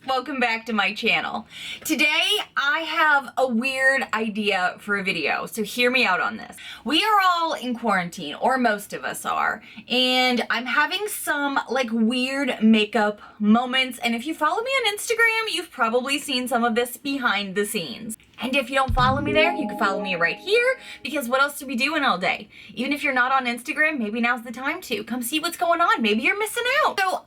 Welcome back to my channel. Today I have a weird idea for a video, so hear me out on this. We are all in quarantine, or most of us are, and I'm having some weird makeup moments, and if you follow me on Instagram, you've probably seen some of this behind the scenes. And if you don't follow me there, you can follow me right here, because what else are we doing all day? Even if you're not on Instagram, maybe now's the time to. Come see what's going on. Maybe you're missing out. So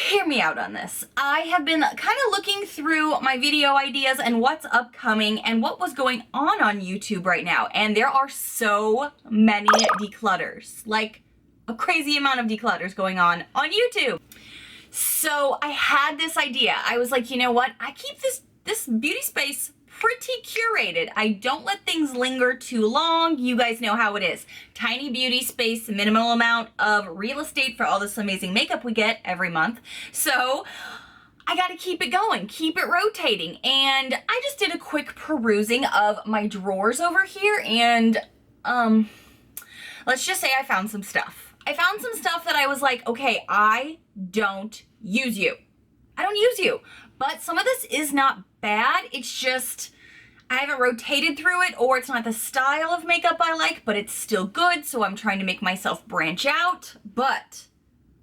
hear me out on this. I have been kind of looking through my video ideas and what's upcoming and what was going on YouTube right now. And there are so many declutters, like a crazy amount of declutters going on YouTube. So I had this idea. I was like, you know what? I keep this beauty space pretty curated. I don't let things linger too long. You guys know how it is. Tiny beauty space, minimal amount of real estate for all this amazing makeup we get every month. So I got to keep it going, keep it rotating. And I just did a quick perusing of my drawers over here, and let's just say I found some stuff. I found some stuff that I was like, okay, I don't use you. I don't use you. But some of this is not bad. It's just I haven't rotated through it, or it's not the style of makeup I like, but it's still good, so I'm trying to make myself branch out. But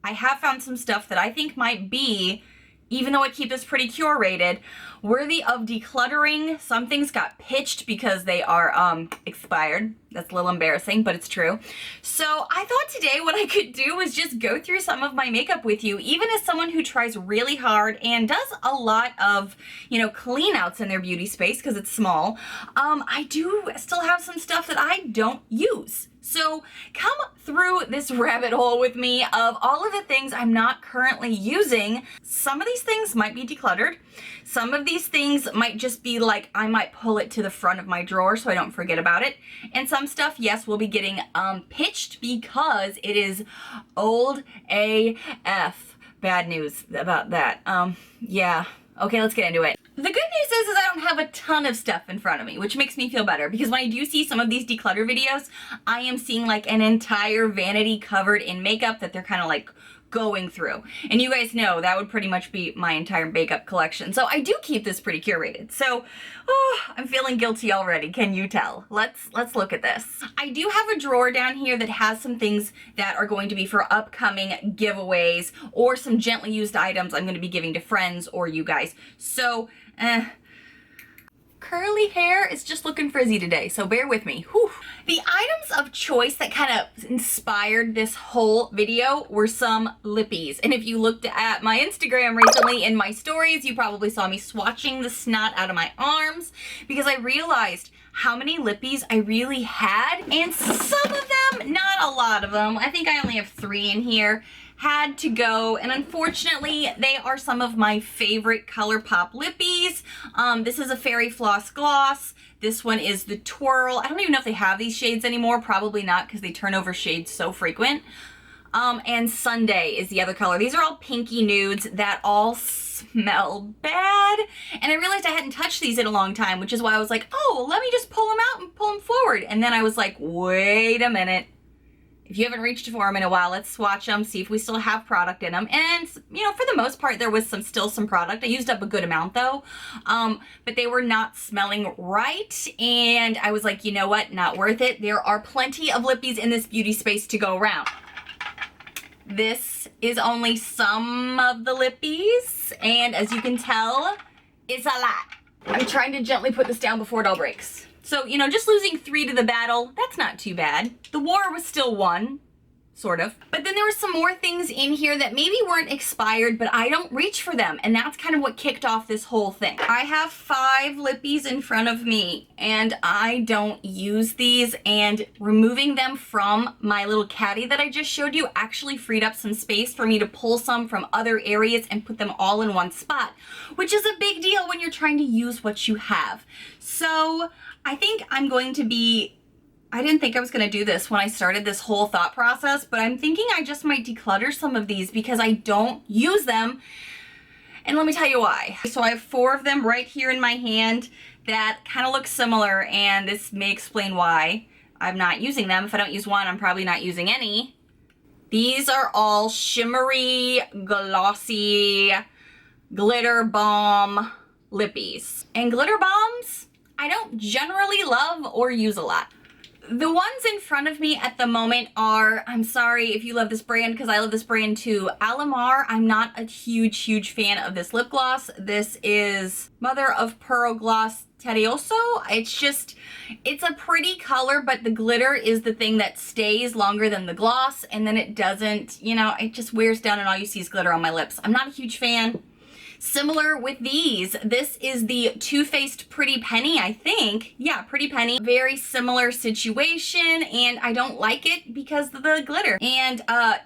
I have found some stuff that I think might be, even though I keep this pretty curated, worthy of decluttering. Some things got pitched because they are expired. That's a little embarrassing, but it's true. So I thought today what I could do was just go through some of my makeup with you, even as someone who tries really hard and does a lot of, clean outs in their beauty space because it's small. I do still have some stuff that I don't use. So come through this rabbit hole with me of all of the things I'm not currently using. Some of these things might be decluttered. Some of these things might just be like, I might pull it to the front of my drawer so I don't forget about it. And some stuff, yes, will be getting pitched because it is old AF. Bad news about that. Yeah. Okay, let's get into it. The good news is I don't have a ton of stuff in front of me, which makes me feel better, because when I do see some of these declutter videos, I am seeing like an entire vanity covered in makeup that they're kind of like going through. And you guys know that would pretty much be my entire makeup collection. So I do keep this pretty curated. So I'm feeling guilty already. Can you tell? Let's look at this. I do have a drawer down here that has some things that are going to be for upcoming giveaways or some gently used items I'm going to be giving to friends or you guys. So, curly hair is just looking frizzy today, so bear with me. Whew. The items of choice that kind of inspired this whole video were some lippies. And if you looked at my Instagram recently in my stories, you probably saw me swatching the snot out of my arms because I realized how many lippies I really had. And some of them, not a lot of them, I think I only have 3 in here, had to go, and unfortunately they are some of my favorite ColourPop lippies. This is a Fairy Floss Gloss. This one is the Twirl. I don't even know if they have these shades anymore. Probably not, because they turn over shades so frequent. And Sunday is the other color. These are all pinky nudes that all smell bad. And I realized I hadn't touched these in a long time, which is why I was like, oh, let me just pull them out and pull them forward. And then I was like, wait a minute. If you haven't reached for them in a while, let's swatch them, see if we still have product in them. And, for the most part, there was still some product. I used up a good amount, though. But they were not smelling right. And I was like, you know what? Not worth it. There are plenty of lippies in this beauty space to go around. This is only some of the lippies. And as you can tell, it's a lot. I'm trying to gently put this down before it all breaks. So, just losing 3 to the battle, that's not too bad. The war was still won, sort of. But then there were some more things in here that maybe weren't expired, but I don't reach for them. And that's kind of what kicked off this whole thing. I have 5 lippies in front of me, and I don't use these. And removing them from my little caddy that I just showed you actually freed up some space for me to pull some from other areas and put them all in one spot, which is a big deal when you're trying to use what you have. So I think I'm going to be, I didn't think I was going to do this when I started this whole thought process, but I'm thinking I just might declutter some of these because I don't use them. And let me tell you why. So I have 4 of them right here in my hand that kind of look similar, and this may explain why I'm not using them. If I don't use one, I'm probably not using any. These are all shimmery, glossy glitter bomb lippies. And glitter bombs, I don't generally love or use a lot. The ones in front of me at the moment are, I'm sorry if you love this brand because I love this brand too, Alamar. I'm not a huge fan of this lip gloss. This is Mother of Pearl Gloss Tedioso. It's a pretty color, but the glitter is the thing that stays longer than the gloss, and then it doesn't, you know, it just wears down and all you see is glitter on my lips. I'm not a huge fan. Similar with these, this is the Too Faced Pretty Penny, I think. Yeah, Pretty Penny. Very similar situation, and I don't like it because of the glitter. And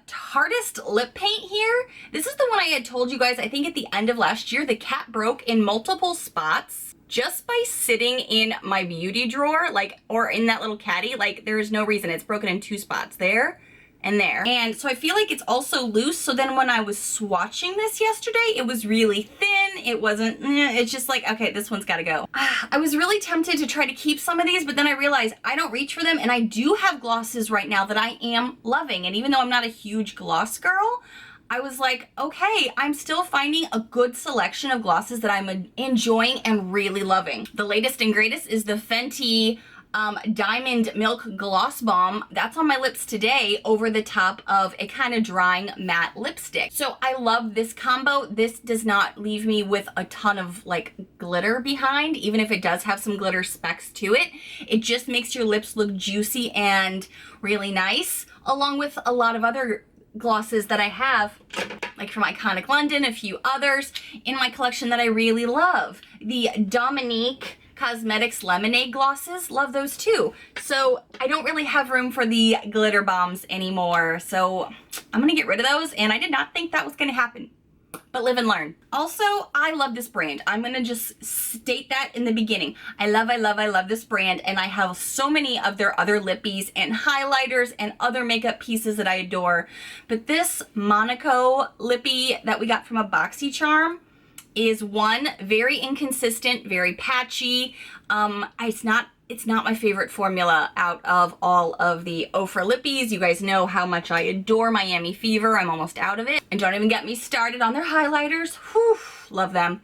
Tartist lip paint here. This is the one I had told you guys, I think at the end of last year, the cap broke in multiple spots just by sitting in my beauty drawer, like, or in that little caddy. Like, there's no reason. It's broken in 2 spots, there and there. And so I feel like it's also loose. So then when I was swatching this yesterday, it was really thin. It wasn't, it's just like, okay, this one's gotta go. I was really tempted to try to keep some of these, but then I realized I don't reach for them. And I do have glosses right now that I am loving. And even though I'm not a huge gloss girl, I was like, okay, I'm still finding a good selection of glosses that I'm enjoying and really loving. The latest and greatest is the Fenty Diamond Milk Gloss Balm. That's on my lips today over the top of a kind of drying matte lipstick. So I love this combo. This does not leave me with a ton of like glitter behind, even if it does have some glitter specks to it. It just makes your lips look juicy and really nice, along with a lot of other glosses that I have, like from Iconic London, a few others in my collection that I really love. The Dominique Cosmetics Lemonade glosses, love those too. So I don't really have room for the glitter bombs anymore. So I'm gonna get rid of those, and I did not think that was gonna happen. But live and learn. Also, I love this brand. I'm gonna just state that in the beginning. I love this brand, and I have so many of their other lippies and highlighters and other makeup pieces that I adore. But this Monaco lippy that we got from a BoxyCharm is one, very inconsistent, very patchy. It's not my favorite formula out of all of the Oprah Lippies. You guys know how much I adore Miami Fever. I'm almost out of it. And don't even get me started on their highlighters. Whew, love them.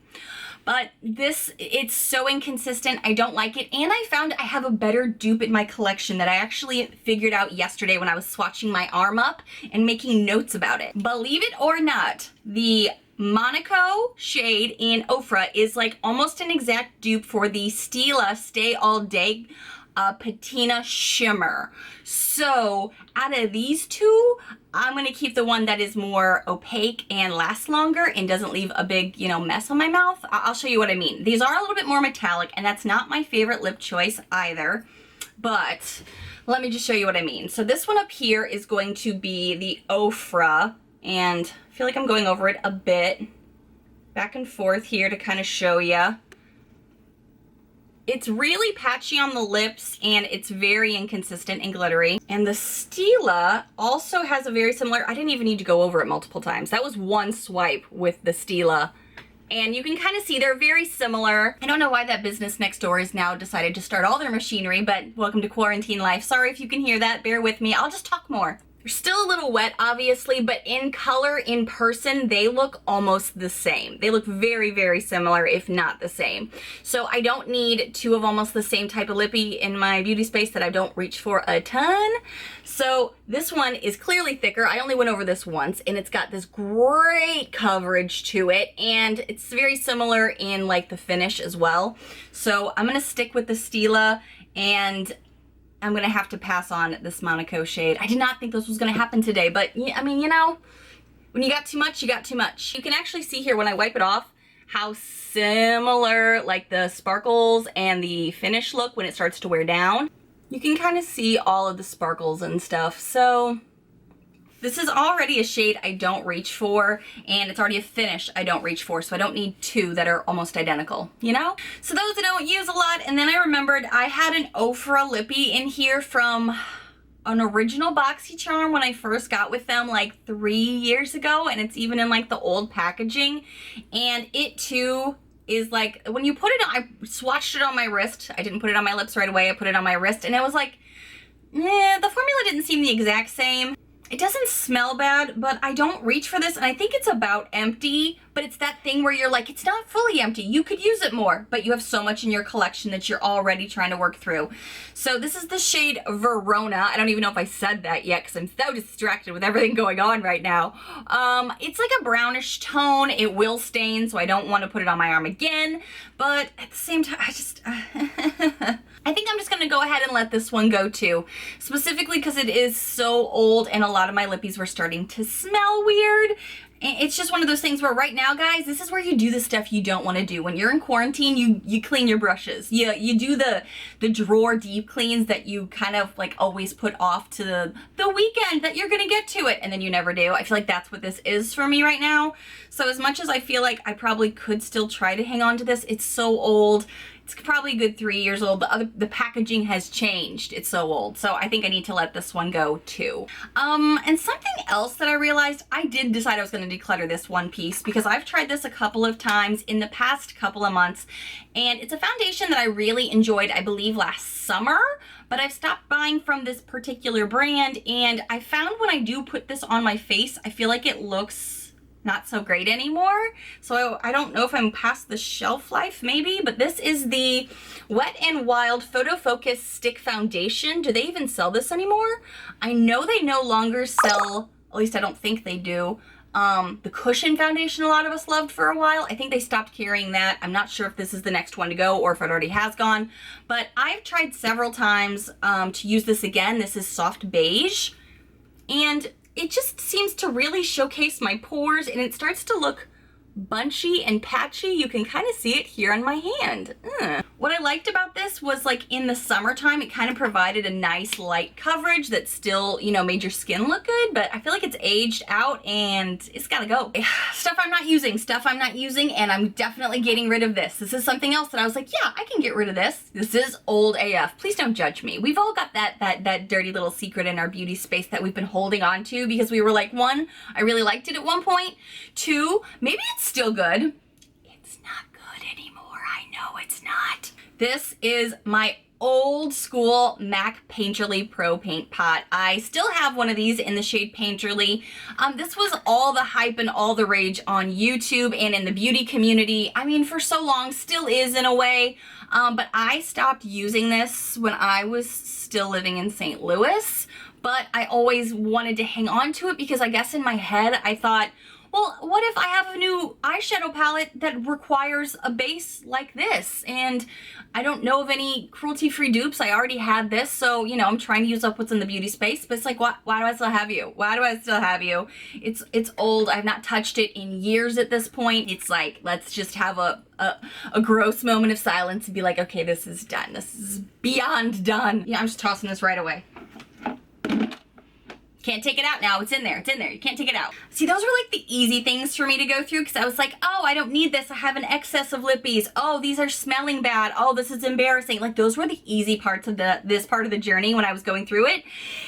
But this, it's so inconsistent. I don't like it. And I found I have a better dupe in my collection that I actually figured out yesterday when I was swatching my arm up and making notes about it. Believe it or not, the Monaco shade in Oprah is like almost an exact dupe for the Stila Stay All Day Patina Shimmer. So out of these two, I'm gonna keep the one that is more opaque and lasts longer and doesn't leave a big, you know, mess on my mouth. I'll show you what I mean. These are a little bit more metallic, and that's not my favorite lip choice either, but let me just show you what I mean. So this one up here is going to be the Oprah, and I feel like I'm going over it a bit back and forth here to kind of show you. It's really patchy on the lips, and it's very inconsistent and glittery. And the Stila also has a very similar, I didn't even need to go over it multiple times. That was one swipe with the Stila. And you can kind of see they're very similar. I don't know why that business next door has now decided to start all their machinery, but welcome to quarantine life. Sorry if you can hear that, bear with me. I'll just talk more. They're still a little wet, obviously, but in color, in person, they look almost the same. They look very similar, if not the same. So I don't need two of almost the same type of lippy in my beauty space that I don't reach for a ton. So this one is clearly thicker. I only went over this once, and it's got this great coverage to it, and it's very similar in like the finish as well. So I'm gonna stick with the Stila, and I'm gonna have to pass on this Monaco shade. I did not think this was gonna happen today, but I mean, you know, when you got too much, you got too much. You can actually see here when I wipe it off how similar like the sparkles and the finish look when it starts to wear down. You can kind of see all of the sparkles and stuff. So this is already a shade I don't reach for, and it's already a finish I don't reach for, so I don't need two that are almost identical, you know? So those I don't use a lot. And then I remembered I had an Oprah Lippy in here from an original BoxyCharm when I first got with them like 3 years ago, and it's even in like the old packaging. And it too is like, when you put it on, I swatched it on my wrist. I didn't put it on my lips right away. I put it on my wrist, and it was like, the formula didn't seem the exact same. It doesn't smell bad, but I don't reach for this, and I think it's about empty, but it's that thing where you're like, it's not fully empty. You could use it more, but you have so much in your collection that you're already trying to work through. So this is the shade Verona. I don't even know if I said that yet because I'm so distracted with everything going on right now. It's like a brownish tone. It will stain, so I don't want to put it on my arm again, but at the same time, I just... I think I'm just gonna go ahead and let this one go too, specifically because it is so old and a lot of my lippies were starting to smell weird. It's just one of those things where right now, guys, this is where you do the stuff you don't want to do. When you're in quarantine, you clean your brushes. You do the drawer deep cleans that you kind of like always put off to the weekend that you're gonna get to it, and then you never do. I feel like that's what this is for me right now. So as much as I feel like I probably could still try to hang on to this, it's so old. It's probably a good 3 years old. The packaging has changed. It's so old. So I think I need to let this one go too. And something else that I realized, I did decide I was going to declutter this one piece because I've tried this a couple of times in the past couple of months. And it's a foundation that I really enjoyed, I believe last summer, but I've stopped buying from this particular brand. And I found when I do put this on my face, I feel like it looks not so great anymore. So I don't know if I'm past the shelf life maybe, but this is the Wet n Wild Photo Focus Stick Foundation. Do they even sell this anymore? I know they no longer sell, at least I don't think they do, the cushion foundation a lot of us loved for a while. I think they stopped carrying that. I'm not sure if this is the next one to go or if it already has gone, but I've tried several times to use this again. This is soft beige, and it just seems to really showcase my pores, and it starts to look bunchy and patchy. You can kind of see it here on my hand. What I liked about this was like in the summertime, it kind of provided a nice light coverage that still, you know, made your skin look good, but I feel like it's aged out and it's gotta go. Stuff I'm not using, and I'm definitely getting rid of this. This is something else that I was like, yeah, I can get rid of this. This is old AF. Please don't judge me. We've all got that dirty little secret in our beauty space that we've been holding on to because we were like, one, I really liked it at one point. Two, maybe it's still good. It's not good anymore. I know it's not. This is my old school MAC Painterly Pro Paint Pot. I still have one of these in the shade Painterly. This was all the hype and all the rage on YouTube and in the beauty community. I mean, for so long, still is in a way. But I stopped using this when I was still living in St. Louis. But I always wanted to hang on to it because I guess in my head, I thought, well, what if I have a new eyeshadow palette that requires a base like this? And I don't know of any cruelty-free dupes. I already had this, so, you know, I'm trying to use up what's in the beauty space, but it's like, why do I still have you? Why do I still have you? It's old. I've not touched it in years at this point. It's like, let's just have a gross moment of silence and be like, okay, this is done. This is beyond done. Yeah, I'm just tossing this right away. Can't take it out now. It's in there. It's in there. You can't take it out. See, those were like the easy things for me to go through because I was like, oh, I don't need this. I have an excess of lippies. Oh, these are smelling bad. Oh, this is embarrassing. Like those were the easy parts of this part of the journey when I was going through it.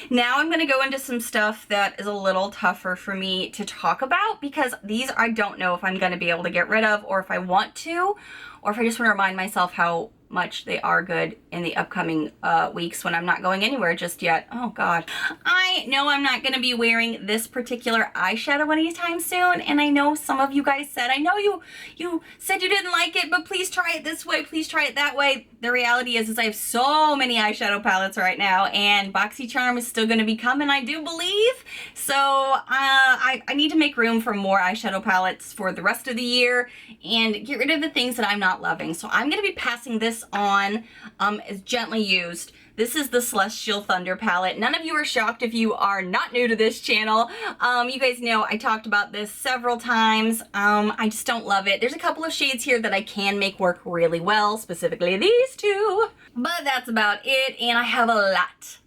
Now I'm going to go into some stuff that is a little tougher for me to talk about because these I don't know if I'm going to be able to get rid of or if I want to, or if I just want to remind myself how much they are good in the upcoming weeks when I'm not going anywhere just yet. Oh God. I know I'm not gonna be wearing this particular eyeshadow anytime soon, and I know some of you guys said, I know you said you didn't like it, but please try it this way, please try it that way. The reality is I have so many eyeshadow palettes right now, and BoxyCharm is still gonna be coming, I do believe. So I need to make room for more eyeshadow palettes for the rest of the year and get rid of the things that I'm not loving. So I'm gonna be passing this on as gently used. This is the Celestial Thunder palette. None of you are shocked if you are not new to this channel. You guys know I talked about this several times. I just don't love it. There's a couple of shades here that I can make work really well, specifically these two. But that's about it, and I have a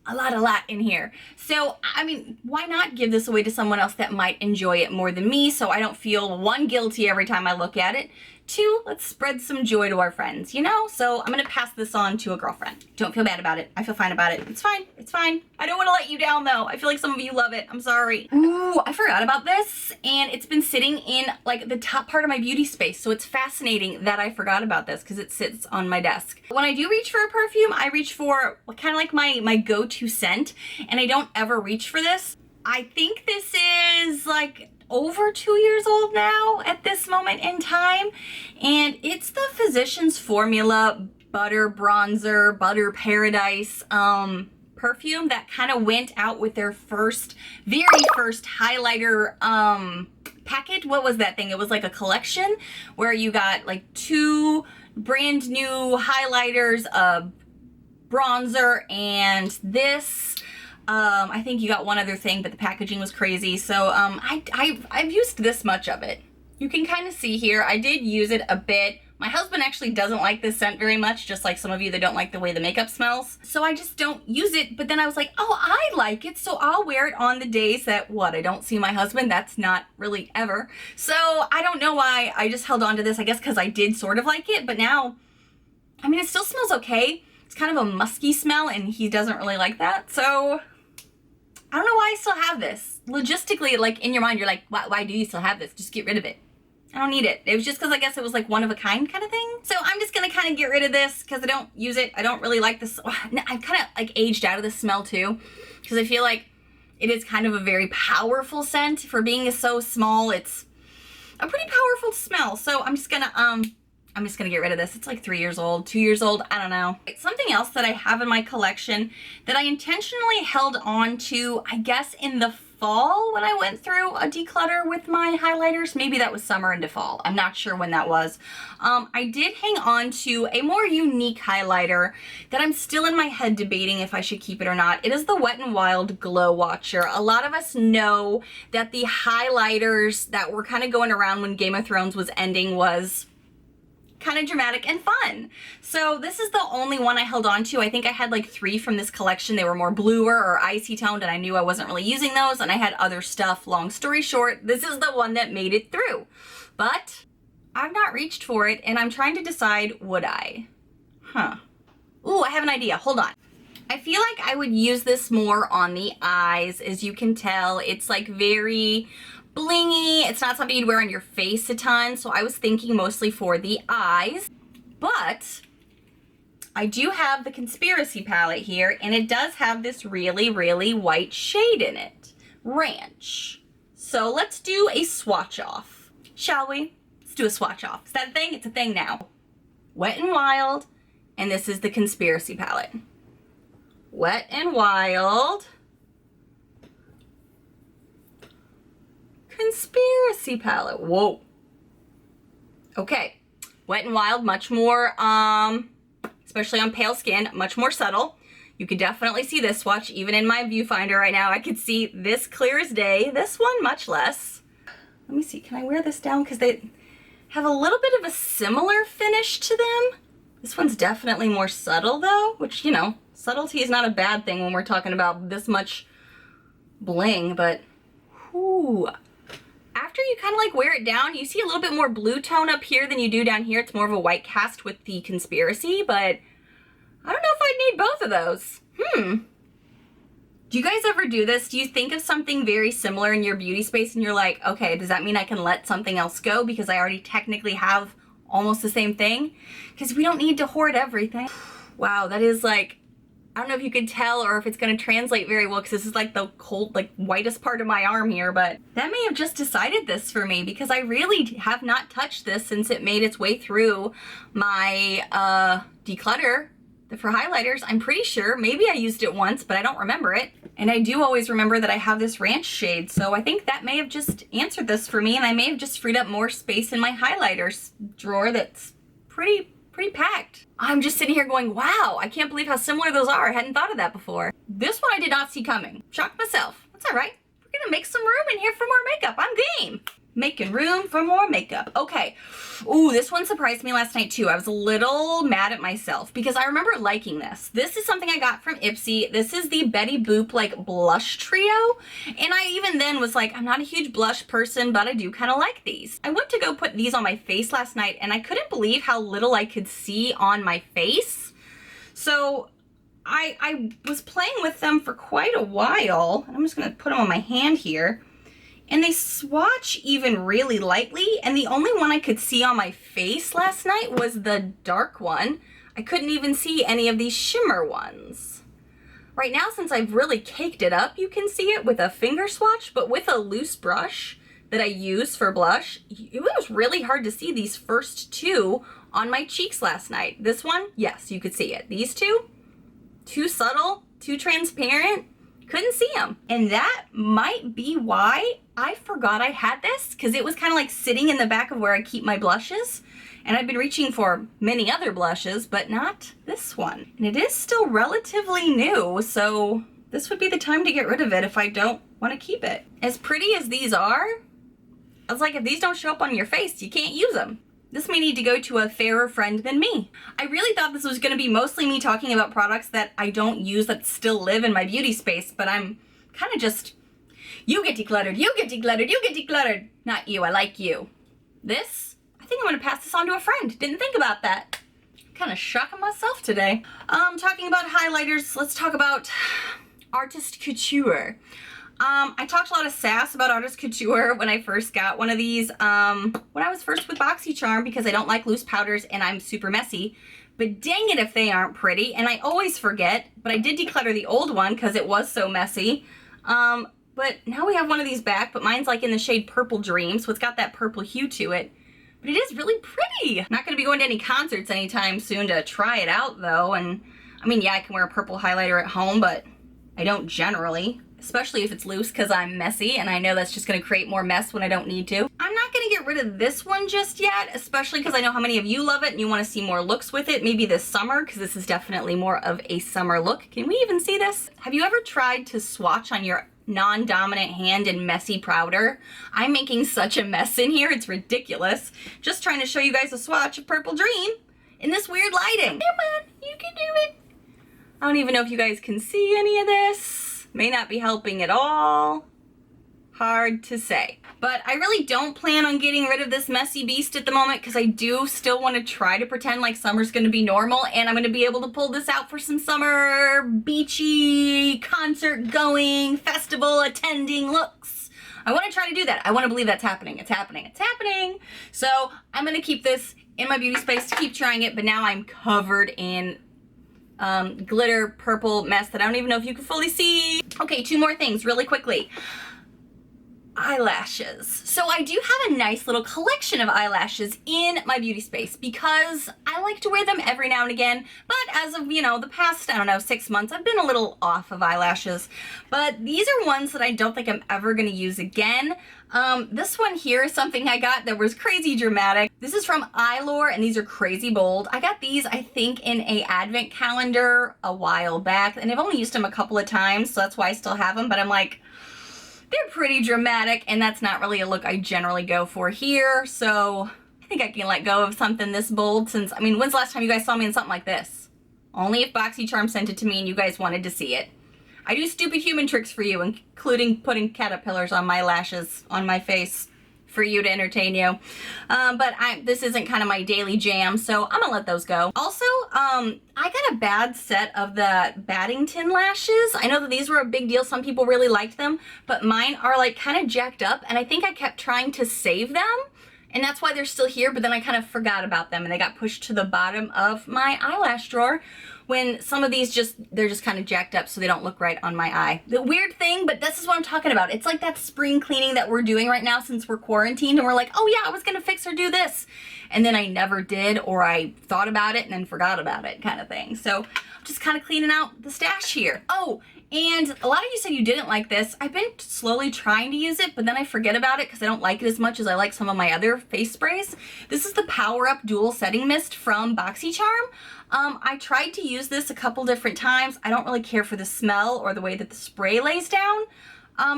lot in here. So, I mean, why not give this away to someone else that might enjoy it more than me so I don't feel, one, guilty every time I look at it, two, let's spread some joy to our friends, you know? So I'm gonna pass this on to a girlfriend. Don't feel bad about it. I feel fine about it. It's fine. It's fine. I don't want to let you down though. I feel like some of you love it. I'm sorry. Ooh, I forgot about this, and it's been sitting in like the top part of my beauty space. So it's fascinating that I forgot about this because it sits on my desk. When I do reach for a perfume, I reach for kind of like my go-to scent, and I don't ever reach for this. I think this is like over 2 years old now at this moment in time. And it's the Physicians Formula Butter Bronzer, Butter Paradise perfume that kind of went out with their very first highlighter package. What was that thing? It was like a collection where you got like 2 brand new highlighters, a bronzer, and this. I think you got one other thing, but the packaging was crazy. So I've used this much of it. You can kind of see here, I did use it a bit. My husband actually doesn't like this scent very much, just like some of you that don't like the way the makeup smells. So I just don't use it, but then I was like, oh, I like it, so I'll wear it on the days that, I don't see my husband. That's not really ever. So I don't know why I just held on to this, I guess because I did sort of like it, but now, I mean, it still smells okay. It's kind of a musky smell, and he doesn't really like that, so I don't know why I still have this. Logistically, like in your mind, you're like, why do you still have this? Just get rid of it. I don't need it. It was just because I guess it was like one of a kind kind of thing. So I'm just gonna kind of get rid of this because I don't use it. I don't really like this. I've kind of like aged out of this smell too, because I feel like it is kind of a very powerful scent for being so small. It's a pretty powerful smell. So I'm just gonna get rid of this. It's like 3 years old, 2 years old, I don't know. Something else that I have in my collection that I intentionally held on to, I guess in the fall when I went through a declutter with my highlighters. Maybe that was summer into fall. I'm not sure when that was. I did hang on to a more unique highlighter that I'm still in my head debating if I should keep it or not. It is the Wet n Wild Glow Watcher. A lot of us know that the highlighters that were kind of going around when Game of Thrones was ending was kind of dramatic and fun. So this is the only one I held on to. I think I had like 3 from this collection. They were more bluer or icy toned, and I knew I wasn't really using those, and I had other stuff. Long story short, this is the one that made it through. But I've not reached for it, and I'm trying to decide, would I? Ooh, I have an idea. Hold on. I feel like I would use this more on the eyes. As you can tell, it's like very blingy. It's not something you'd wear on your face a ton, so I was thinking mostly for the eyes. But I do have the Conspiracy palette here, and it does have this really, really white shade in it. Ranch. So let's do a swatch off, shall we? Let's do a swatch off. Is that a thing? It's a thing now. Wet n Wild, and this is the Conspiracy palette. Wet n Wild. Conspiracy palette. Whoa. Okay. Wet n Wild, much more, especially on pale skin, much more subtle. You could definitely see this swatch even in my viewfinder right now. I could see this clear as day. This one, much less. Let me see. Can I wear this down? Because they have a little bit of a similar finish to them. This one's definitely more subtle though, which, you know, subtlety is not a bad thing when we're talking about this much bling, but whoo. After you kind of like wear it down, you see a little bit more blue tone up here than you do down here. It's more of a white cast with the Conspiracy, but I don't know if I'd need both of those. Do you guys ever do this? Do you think of something very similar in your beauty space and you're like, okay, does that mean I can let something else go because I already technically have almost the same thing? Because we don't need to hoard everything. Wow, that is like, I don't know if you can tell or if it's going to translate very well because this is like the cold, like whitest part of my arm here, but that may have just decided this for me because I really have not touched this since it made its way through my declutter for highlighters. I'm pretty sure. Maybe I used it once, but I don't remember it. And I do always remember that I have this ranch shade, so I think that may have just answered this for me, and I may have just freed up more space in my highlighters drawer that's pretty packed. I'm just sitting here going, wow, I can't believe how similar those are. I hadn't thought of that before. This one I did not see coming. Shocked myself. That's all right. We're gonna make some room in here for more makeup. I'm game. Making room for more makeup. Okay. Ooh, this one surprised me last night too. I was a little mad at myself because I remember liking this. This is something I got from Ipsy. This is the Betty Boop like blush trio. And I even then was like, I'm not a huge blush person, but I do kind of like these. I went to go put these on my face last night and I couldn't believe how little I could see on my face. So I was playing with them for quite a while. I'm just gonna put them on my hand here. And they swatch even really lightly, and the only one I could see on my face last night was the dark one. I couldn't even see any of these shimmer ones. Right now, since I've really caked it up, you can see it with a finger swatch, but with a loose brush that I use for blush, it was really hard to see these first two on my cheeks last night. This one, yes, you could see it. These two, too subtle, too transparent, couldn't see them. And that might be why I forgot I had this, because it was kind of like sitting in the back of where I keep my blushes. And I've been reaching for many other blushes, but not this one. And it is still relatively new, so this would be the time to get rid of it if I don't want to keep it. As pretty as these are, I was like, if these don't show up on your face, you can't use them. This may need to go to a fairer friend than me. I really thought this was going to be mostly me talking about products that I don't use that still live in my beauty space, but I'm kind of just, you get decluttered, you get decluttered, you get decluttered. Not you, I like you. This, I think I'm going to pass this on to a friend. Didn't think about that. Kind of shocking myself today. Talking about highlighters, let's talk about Artist Couture. I talked a lot of sass about Artist Couture when I first got one of these, when I was first with BoxyCharm, because I don't like loose powders and I'm super messy. But dang it if they aren't pretty, and I always forget, but I did declutter the old one because it was so messy. But now we have one of these back, but mine's like in the shade Purple Dream, so it's got that purple hue to it. But it is really pretty. I'm not going to be going to any concerts anytime soon to try it out though, and I mean, yeah, I can wear a purple highlighter at home, but I don't generally. Especially if it's loose, because I'm messy and I know that's just going to create more mess when I don't need to. I'm not going to get rid of this one just yet, especially because I know how many of you love it and you want to see more looks with it, maybe this summer, because this is definitely more of a summer look. Can we even see this? Have you ever tried to swatch on your non-dominant hand in messy powder? I'm making such a mess in here, it's ridiculous. Just trying to show you guys a swatch of Purple Dream in this weird lighting. Come on, you can do it. I don't even know if you guys can see any of this. May not be helping at all. Hard to say. But I really don't plan on getting rid of this messy beast at the moment, because I do still want to try to pretend like summer's going to be normal, and I'm going to be able to pull this out for some summer beachy, concert going, festival attending looks. I want to try to do that. I want to believe that's happening. It's happening. It's happening. So I'm going to keep this in my beauty space to keep trying it, but now I'm covered in glitter purple mess that I don't even know if you can fully see. Okay, two more things really quickly. Eyelashes. So I do have a nice little collection of eyelashes in my beauty space because I like to wear them every now and again, but as of, you know, the past, I don't know, 6 months, I've been a little off of eyelashes. But these are ones that I don't think I'm ever going to use again. This one here is something I got that was crazy dramatic. This is from Eyelure, and these are crazy bold. I got these, I think, in a advent calendar a while back, and I've only used them a couple of times, so that's why I still have them, but I'm like, they're pretty dramatic, and that's not really a look I generally go for here, so I think I can let go of something this bold since, I mean, when's the last time you guys saw me in something like this? Only if BoxyCharm sent it to me and you guys wanted to see it. I do stupid human tricks for you, including putting caterpillars on my lashes, on my face, for you to entertain you. But this isn't kind of my daily jam, so I'm gonna let those go. Also, I got a bad set of the Baddington lashes. I know that these were a big deal. Some people really liked them, but mine are like kind of jacked up, and I think I kept trying to save them, and that's why they're still here, but then I kind of forgot about them, and they got pushed to the bottom of my eyelash drawer, when some of these they're just kind of jacked up so they don't look right on my eye. The weird thing, but this is what I'm talking about. It's like that spring cleaning that we're doing right now since we're quarantined, and we're like, oh yeah, I was gonna fix or do this. And then I never did, or I thought about it and then forgot about it kind of thing. So I'm just kind of cleaning out the stash here. Oh, and a lot of you said you didn't like this. I've been slowly trying to use it, but then I forget about it because I don't like it as much as I like some of my other face sprays. This is the Power Up Dual Setting Mist from BoxyCharm. I tried to use this a couple different times. I don't really care for the smell or the way that the spray lays down.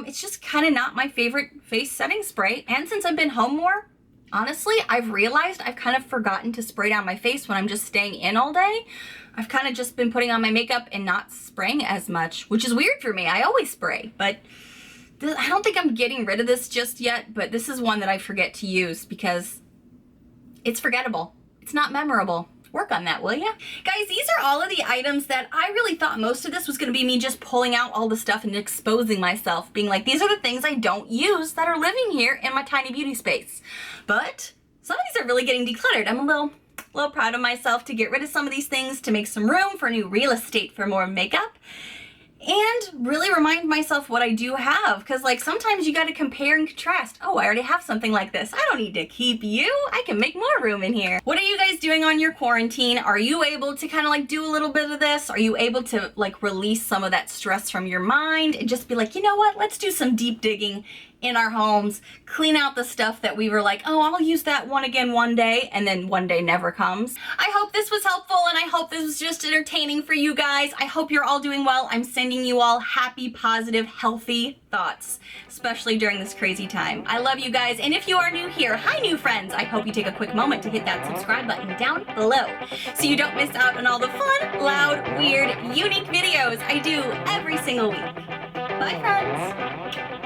It's just kind of not my favorite face setting spray. And since I've been home more, honestly, I've realized I've kind of forgotten to spray down my face when I'm just staying in all day. I've kind of just been putting on my makeup and not spraying as much, which is weird for me. I always spray, but I don't think I'm getting rid of this just yet, but this is one that I forget to use because it's forgettable. It's not memorable. Work on that, will ya? Guys, these are all of the items that I really thought most of this was going to be me just pulling out all the stuff and exposing myself, being like, these are the things I don't use that are living here in my tiny beauty space. But some of these are really getting decluttered. I'm a little proud of myself to get rid of some of these things to make some room for new real estate for more makeup. and really remind myself what I do have, because like sometimes you got to compare and contrast. Oh, I already have something like this. I don't need to keep you. I can make more room in here. What are you guys doing on your quarantine? Are you able to kind of like do a little bit of this? Are you able to like release some of that stress from your mind and just be like, you know what, let's do some deep digging in our homes, clean out the stuff that we were like, oh, I'll use that one again one day, and then one day never comes. I hope this was helpful, and I hope this was just entertaining for you guys. I hope you're all doing well. I'm sending you all happy, positive, healthy thoughts, especially during this crazy time. I love you guys, and if you are new here, hi new friends. I hope you take a quick moment to hit that subscribe button down below so you don't miss out on all the fun, loud, weird, unique videos I do every single week. Bye, friends.